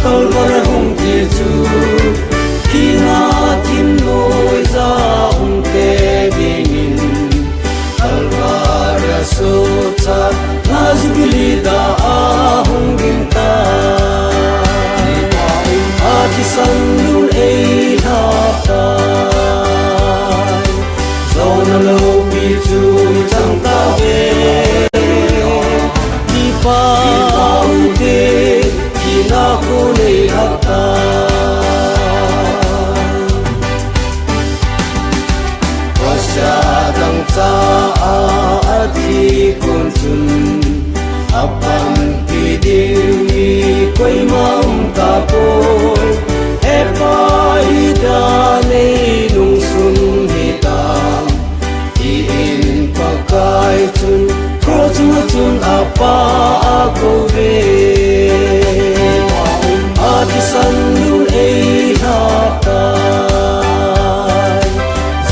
Kalvar hong Jesu Kina tim noi za hong te bingin Kalvar so cha Nazguli da hong ginta Ati sandun ei hata Zona lo bi chu chang ta ve Di pa ude Kina ko nei hata Wasya dang cha ati kun chun Apam ti dingi koi mam ta poi Epa ida nei nung sun hitam Iin pakai chun Ko chun apa ako ve Ati sandun ei hatai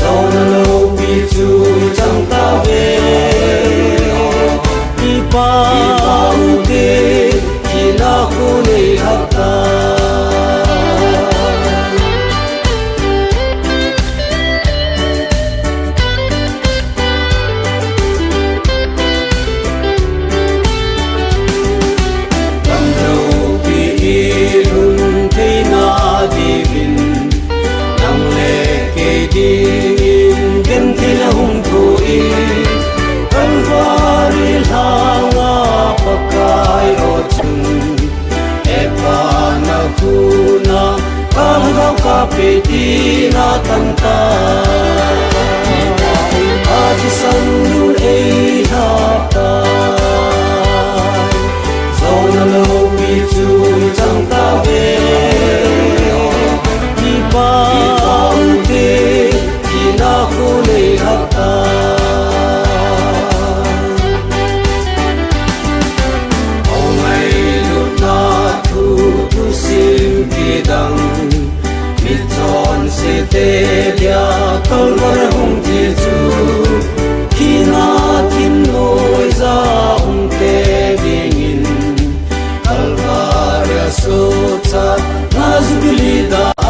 Zona lo bichu chang ta ve Ipa ude kina ko nei hatai Dingin gentila hong tui Kalvari hanga pakai ochun Epa na kuna Kalagaw kapiti na tanta Ati sandun ei hatai Zona lo bichu chang ta ve Ipa Aku nei hata Au ngai lut na thu tu sim kidang Mi chon se te dia Kalvar hong Jesu Kina tim noi za hong te bingin Kalvar so cha Nazguli da